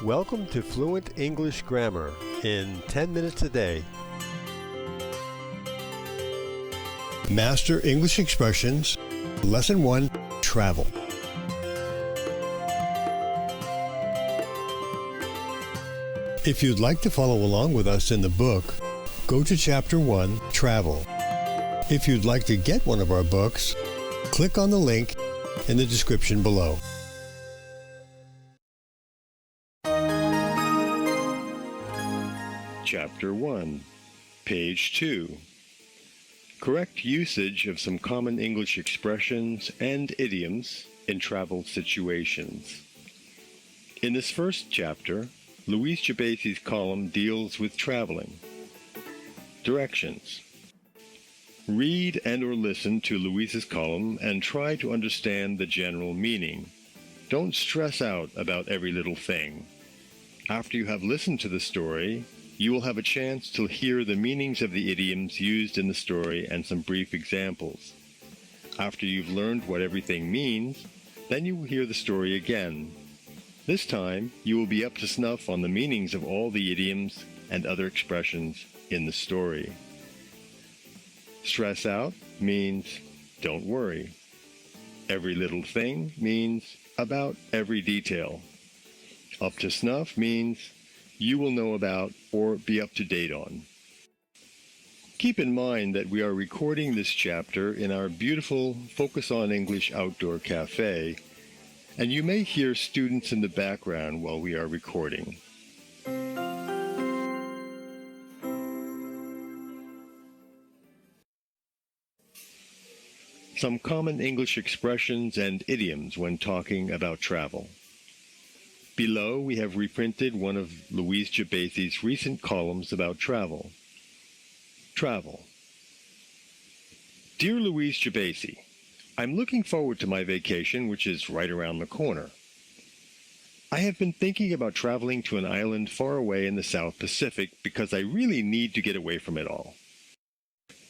Welcome to Fluent English Grammar in 10 minutes a day. Master English Expressions, Lesson 1, Travel. If you'd like to follow along with us in the book, go to Chapter 1, Travel. If you'd like to get one of our books, click on the link in the description below. Chapter 1, Page 2. Correct usage of some common English expressions and idioms in travel situations. In this first chapter, Louise Gebasi's column deals with traveling. Directions. Read and or listen to Louise's column and try to understand the general meaning. Don't stress out about every little thing. After you have listened to the story, you will have a chance to hear the meanings of the idioms used in the story and some brief examples. After you've learned what everything means, then you will hear the story again. This time, you will be up to snuff on the meanings of all the idioms and other expressions in the story. Stress out means don't worry. Every little thing means about every detail. Up to snuff means you will know about or be up to date on. Keep in mind that we are recording this chapter in our beautiful Focus on English outdoor cafe, and you may hear students in the background while we are recording. Some common English expressions and idioms when talking about travel. Below, we have reprinted one of Louise Gebasi's recent columns about travel. Travel. Dear Louise Gebasi, I'm looking forward to my vacation, which is right around the corner. I have been thinking about traveling to an island far away in the South Pacific because I really need to get away from it all.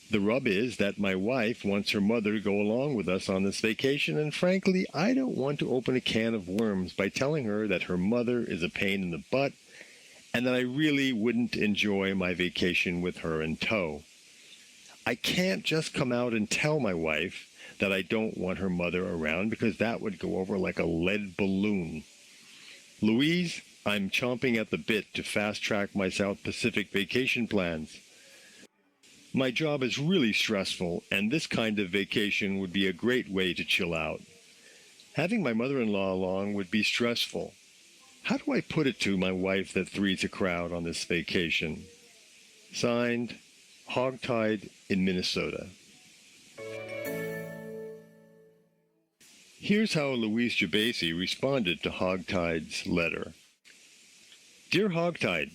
The rub is that my wife wants her mother to go along with us on this vacation, and frankly, I don't want to open a can of worms by telling her that her mother is a pain in the butt and that I really wouldn't enjoy my vacation with her in tow. I can't just come out and tell my wife that I don't want her mother around because that would go over like a lead balloon. Louise, I'm chomping at the bit to fast-track my South Pacific vacation plans. My job is really stressful, and this kind of vacation would be a great way to chill out. Having my mother-in-law along would be stressful. How do I put it to my wife that three's a crowd on this vacation? Signed, Hogtied in Minnesota. Here's how Louise Gebasi responded to Hogtied's letter. Dear Hogtied,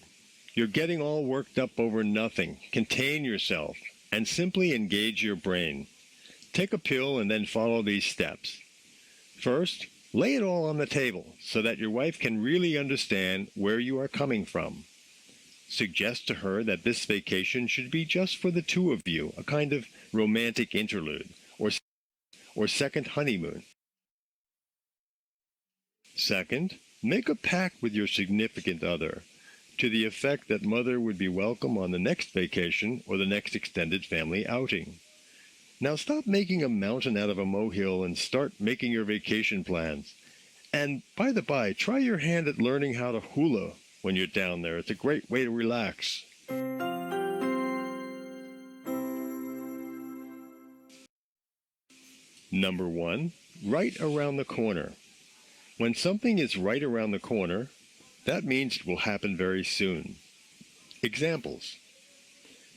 you're getting all worked up over nothing. Contain yourself and simply engage your brain. Take a pill and then follow these steps. First, lay it all on the table so that your wife can really understand where you are coming from. Suggest to her that this vacation should be just for the two of you, a kind of romantic interlude or second honeymoon. Second, make a pact with your significant other, to the effect that mother would be welcome on the next vacation or the next extended family outing. Now stop making a mountain out of a molehill and start making your vacation plans. And by the by, try your hand at learning how to hula when you're down there. It's a great way to relax. Number 1, right around the corner. When something is right around the corner, that means it will happen very soon. Examples.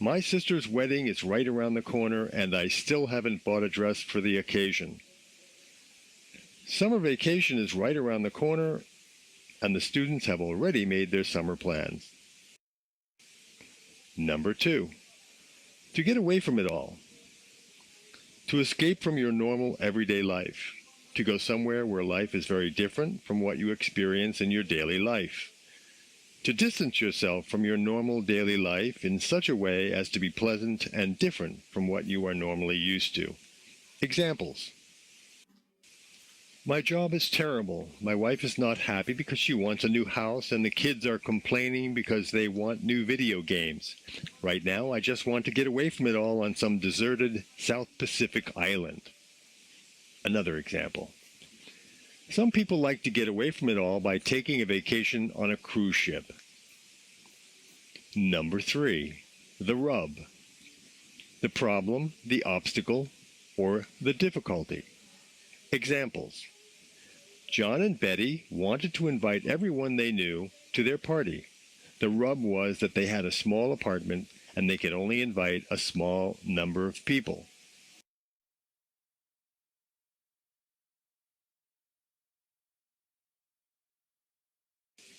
My sister's wedding is right around the corner and I still haven't bought a dress for the occasion. Summer vacation is right around the corner and the students have already made their summer plans. Number 2. To get away from it all. To escape from your normal everyday life. To go somewhere where life is very different from what you experience in your daily life. To distance yourself from your normal daily life in such a way as to be pleasant and different from what you are normally used to. Examples. My job is terrible. My wife is not happy because she wants a new house, and the kids are complaining because they want new video games. Right now, I just want to get away from it all on some deserted South Pacific island. Another example. Some people like to get away from it all by taking a vacation on a cruise ship. Number 3. The rub. The problem, the obstacle, or the difficulty. Examples. John and Betty wanted to invite everyone they knew to their party. The rub was that they had a small apartment and they could only invite a small number of people.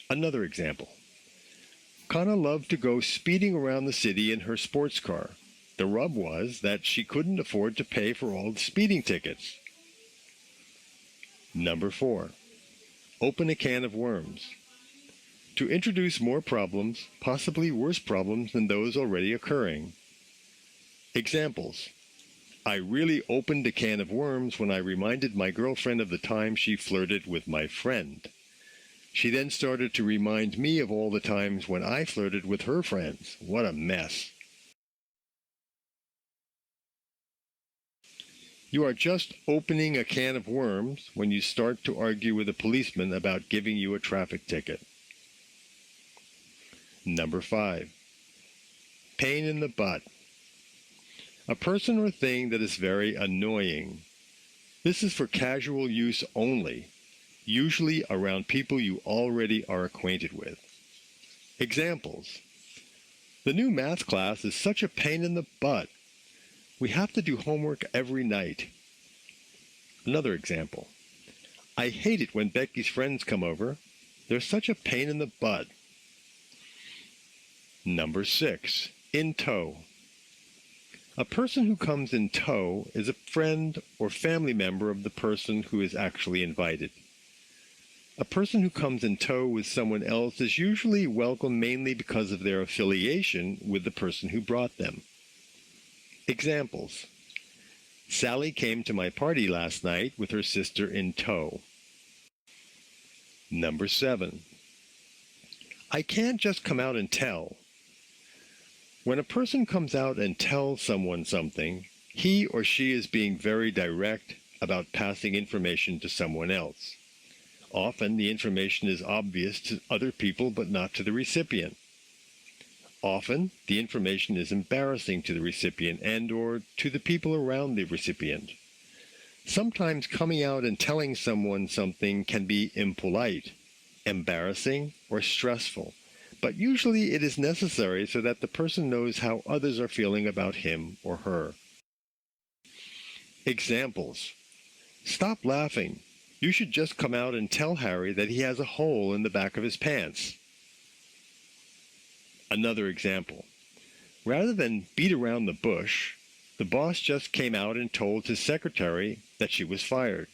Another example. Kana loved to go speeding around the city in her sports car. The rub was that she couldn't afford to pay for all the speeding tickets. Number 4. Open a can of worms. To introduce more problems, possibly worse problems than those already occurring. Examples. I really opened a can of worms when I reminded my girlfriend of the time she flirted with my friend. She then started to remind me of all the times when I flirted with her friends. What a mess. You are just opening a can of worms when you start to argue with a policeman about giving you a traffic ticket. Number 5. Pain in the butt. A person or thing that is very annoying. This is for casual use only, usually around people you already are acquainted with. Examples. The new math class is such a pain in the butt. We have to do homework every night. Another example. I hate it when Becky's friends come over. They're such a pain in the butt. Number 6. In tow. A person who comes in tow is a friend or family member of the person who is actually invited. A person who comes in tow with someone else is usually welcome mainly because of their affiliation with the person who brought them. Examples. Sally came to my party last night with her sister in tow. Number 7. I can't just come out and tell. When a person comes out and tells someone something, he or she is being very direct about passing information to someone else. Often the information is obvious to other people but not to the recipient. Often, the information is embarrassing to the recipient and/or to the people around the recipient. Sometimes coming out and telling someone something can be impolite, embarrassing, or stressful, but usually it is necessary so that the person knows how others are feeling about him or her. Examples. Stop laughing. You should just come out and tell Harry that he has a hole in the back of his pants. Another example. Rather than beat around the bush, the boss just came out and told his secretary that she was fired.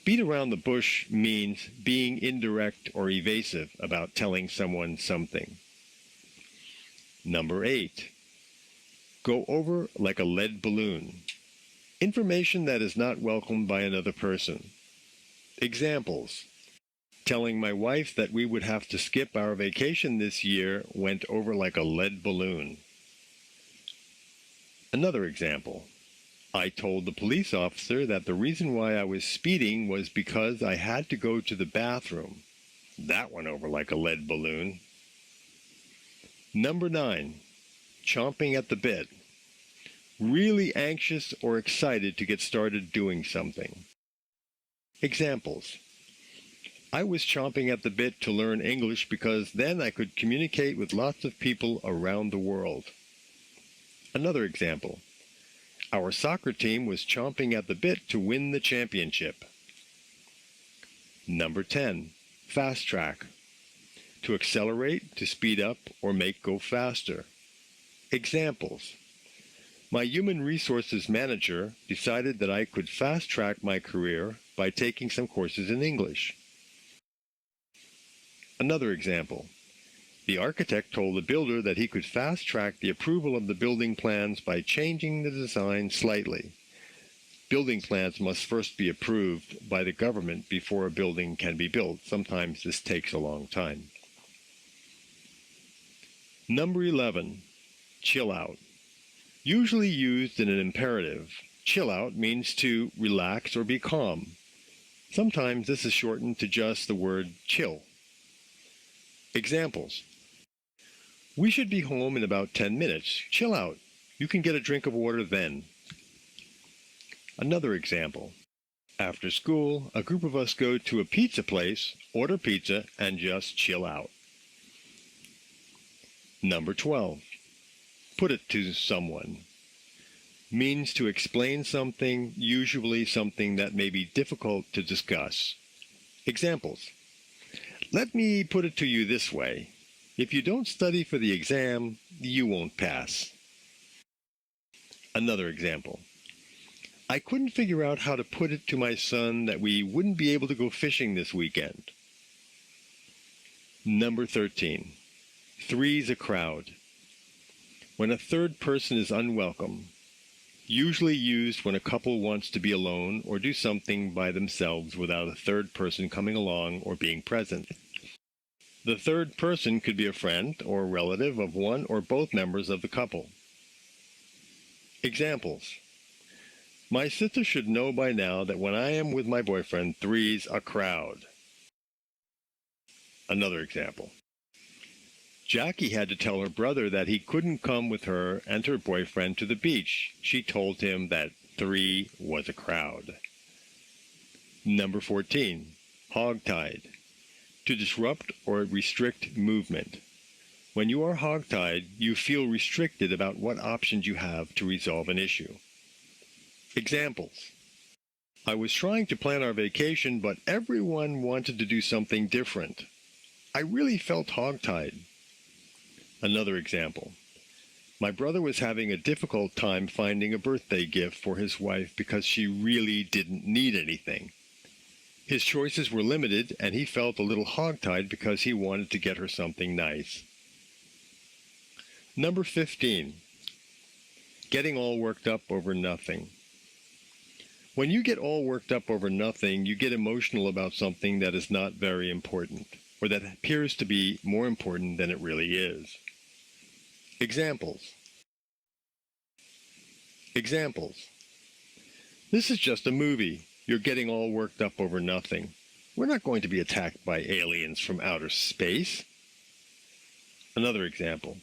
Beat around the bush means being indirect or evasive about telling someone something. Number 8. Go over like a lead balloon. Information that is not welcomed by another person. Examples. Telling my wife that we would have to skip our vacation this year went over like a lead balloon. Another example. I told the police officer that the reason why I was speeding was because I had to go to the bathroom. That went over like a lead balloon. Number 9. Chomping at the bit. Really anxious or excited to get started doing something. Examples. I was chomping at the bit to learn English because then I could communicate with lots of people around the world. Another example. Our soccer team was chomping at the bit to win the championship. Number 10. Fast track. To accelerate, to speed up, or make go faster. Examples. My human resources manager decided that I could fast track my career by taking some courses in English. Another example. The architect told the builder that he could fast track the approval of the building plans by changing the design slightly. building plans must first be approved by the government before a building can be built. Sometimes this takes a long time. Number 11, chill out. Usually used in an imperative, chill out means to relax or be calm. Sometimes this is shortened to just the word chill. Examples. We should be home in about 10 minutes. Chill out. You can get a drink of water then. Another example. After school, a group of us go to a pizza place, order pizza, and just chill out. Number 12. Put it to someone. Means to explain something, usually something that may be difficult to discuss. Examples. Let me put it to you this way. If you don't study for the exam, you won't pass. Another example. I couldn't figure out how to put it to my son that we wouldn't be able to go fishing this weekend. Number 13. Three's a crowd. When a third person is unwelcome, usually used when a couple wants to be alone or do something by themselves without a third person coming along or being present. The third person could be a friend or relative of one or both members of the couple. Examples. My sister should know by now that when I am with my boyfriend, three's a crowd. Another example. Jackie had to tell her brother that he couldn't come with her and her boyfriend to the beach. She told him that three was a crowd. Number 14. Hogtied. To disrupt or restrict movement. When you are hogtied, you feel restricted about what options you have to resolve an issue. Examples. I was trying to plan our vacation, but everyone wanted to do something different. I really felt hogtied. Another example. My brother was having a difficult time finding a birthday gift for his wife because she really didn't need anything. His choices were limited, and he felt a little hogtied because he wanted to get her something nice. Number 15. Getting all worked up over nothing. When you get all worked up over nothing, you get emotional about something that is not very important, or that appears to be more important than it really is. Examples. This is just a movie. You're getting all worked up over nothing. We're not going to be attacked by aliens from outer space. Another example.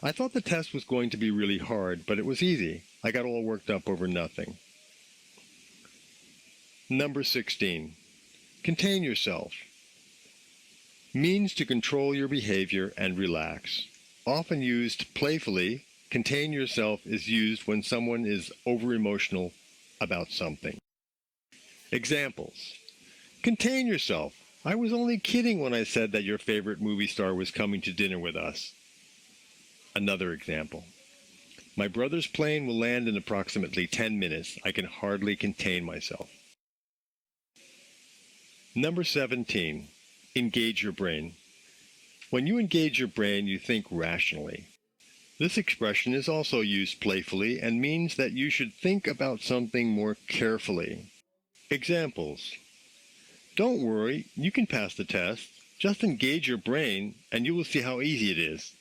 I thought the test was going to be really hard, but it was easy. I got all worked up over nothing. Number 16. Contain yourself. Means to control your behavior and relax. Often used playfully, contain yourself is used when someone is over-emotional about something. Examples. Contain yourself. I was only kidding when I said that your favorite movie star was coming to dinner with us. Another example. My brother's plane will land in approximately 10 minutes. I can hardly contain myself. Number 17. Engage your brain. When you engage your brain, you think rationally. This expression is also used playfully and means that you should think about something more carefully. Examples. Don't worry, you can pass the test. Just engage your brain and you will see how easy it is.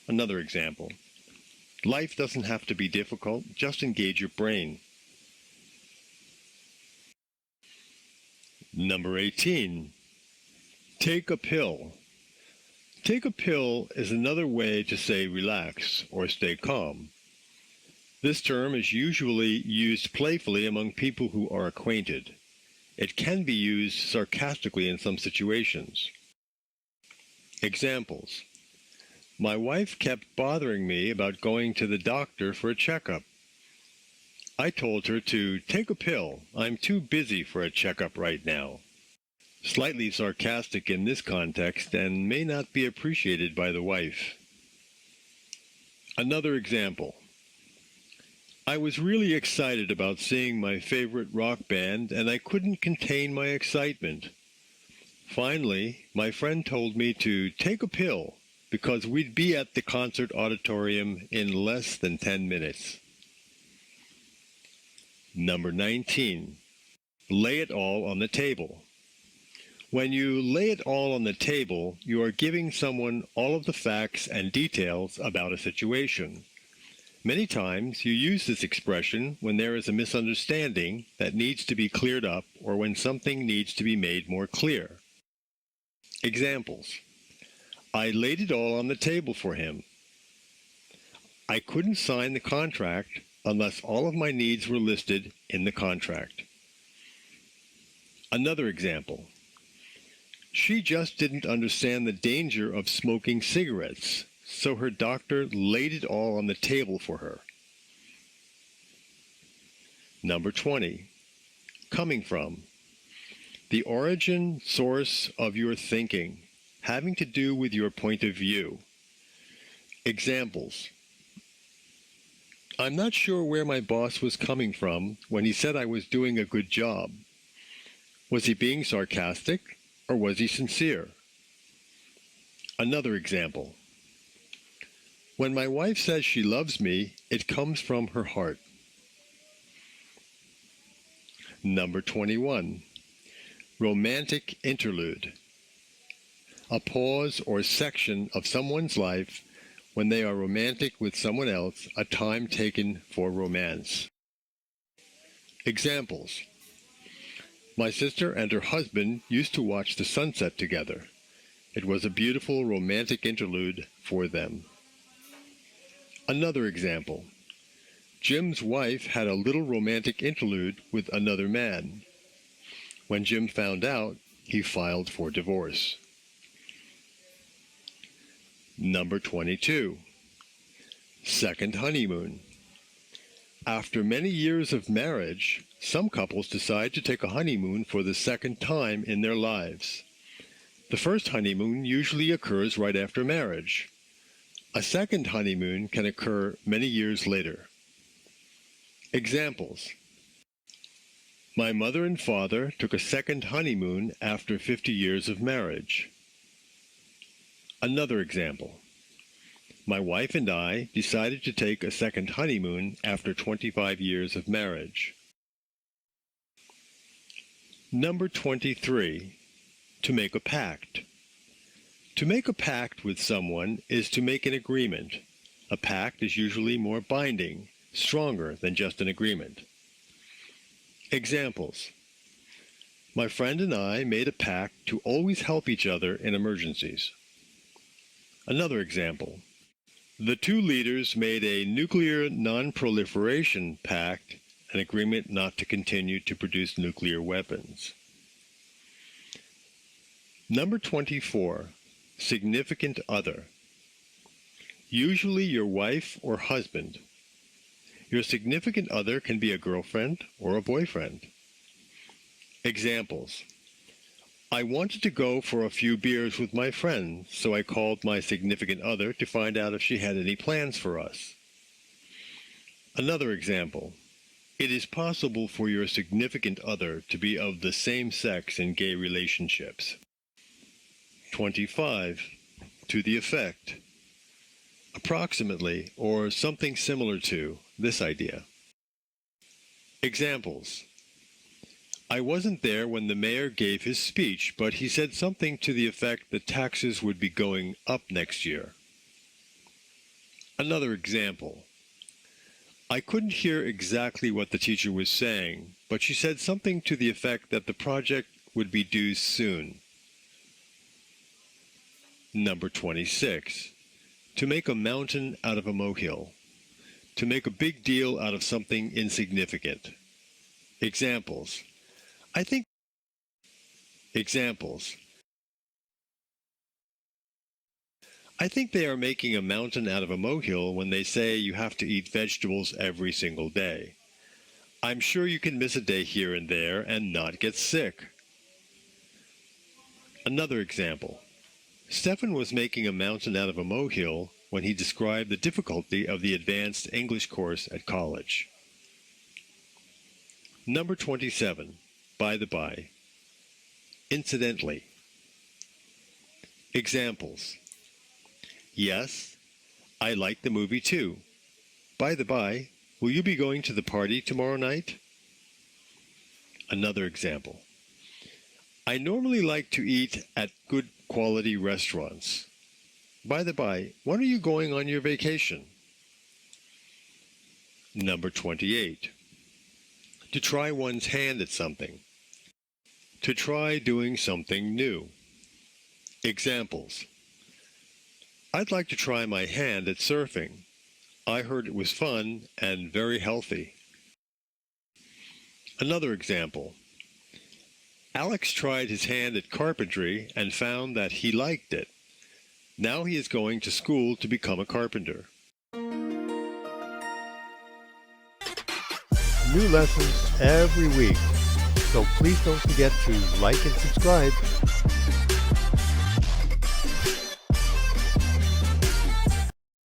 Another example. Life doesn't have to be difficult, just engage your brain. Number 18. Take a pill. Take a pill is another way to say relax or stay calm. This term is usually used playfully among people who are acquainted. It can be used sarcastically in some situations. Examples. My wife kept bothering me about going to the doctor for a checkup. I told her to take a pill. I'm too busy for a checkup right now. Slightly sarcastic in this context and may not be appreciated by the wife. Another example. I was really excited about seeing my favorite rock band and I couldn't contain my excitement. Finally, my friend told me to take a pill because we'd be at the concert auditorium in less than 10 minutes. Number 19. Lay it all on the table. When you lay it all on the table, you are giving someone all of the facts and details about a situation. Many times you use this expression when there is a misunderstanding that needs to be cleared up or when something needs to be made more clear. Examples. I laid it all on the table for him. I couldn't sign the contract unless all of my needs were listed in the contract. Another example. She just didn't understand the danger of smoking cigarettes, so her doctor laid it all on the table for her. Number 20. Coming from. The origin, source of your thinking, having to do with your point of view. Examples. I'm not sure where my boss was coming from when he said I was doing a good job. Was he being sarcastic or was he sincere? Another example. When my wife says she loves me, it comes from her heart. Number 21. Romantic interlude. A pause or section of someone's life when they are romantic with someone else, a time taken for romance. Examples. My sister and her husband used to watch the sunset together. It was a beautiful romantic interlude for them. Another example. Jim's wife had a little romantic interlude with another man. When Jim found out, he filed for divorce. Number 22. Second honeymoon. After many years of marriage, some couples decide to take a honeymoon for the second time in their lives. The first honeymoon usually occurs right after marriage. A second honeymoon can occur many years later. Examples. My mother and father took a second honeymoon after 50 years of marriage. Another example. My wife and I decided to take a second honeymoon after 25 years of marriage. Number 23. To make a pact. To make a pact with someone is to make an agreement. A pact is usually more binding, stronger than just an agreement. Examples. My friend and I made a pact to always help each other in emergencies. Another example. The two leaders made a nuclear non-proliferation pact, an agreement not to continue to produce nuclear weapons. Number 24. Significant other. Usually your wife or husband. Your significant other can be a girlfriend or a boyfriend. Examples. I wanted to go for a few beers with my friends, so I called my significant other to find out if she had any plans for us. Another example. It is possible for your significant other to be of the same sex in gay relationships. 25. To the effect. Approximately, or something similar to, this idea. Examples. I wasn't there when the mayor gave his speech, but he said something to the effect that taxes would be going up next year. Another example. I couldn't hear exactly what the teacher was saying, but she said something to the effect that the project would be due soon. Number 26. To make a mountain out of a molehill. To make a big deal out of something insignificant. Examples. I think they are making a mountain out of a molehill when they say you have to eat vegetables every single day. I'm sure you can miss a day here and there and not get sick. Another example. Stefan was making a mountain out of a molehill when he described the difficulty of the advanced English course at college. Number 27. By the by. Incidentally. Examples. Yes, I like the movie too. By the by, will you be going to the party tomorrow night? Another example. I normally like to eat at good quality restaurants. By the by, when are you going on your vacation? Number 28. To try one's hand at something. To try doing something new. Examples. I'd like to try my hand at surfing. I heard it was fun and very healthy. Another example. Alex tried his hand at carpentry and found that he liked it. Now he is going to school to become a carpenter. New lessons every week, so please don't forget to like and subscribe.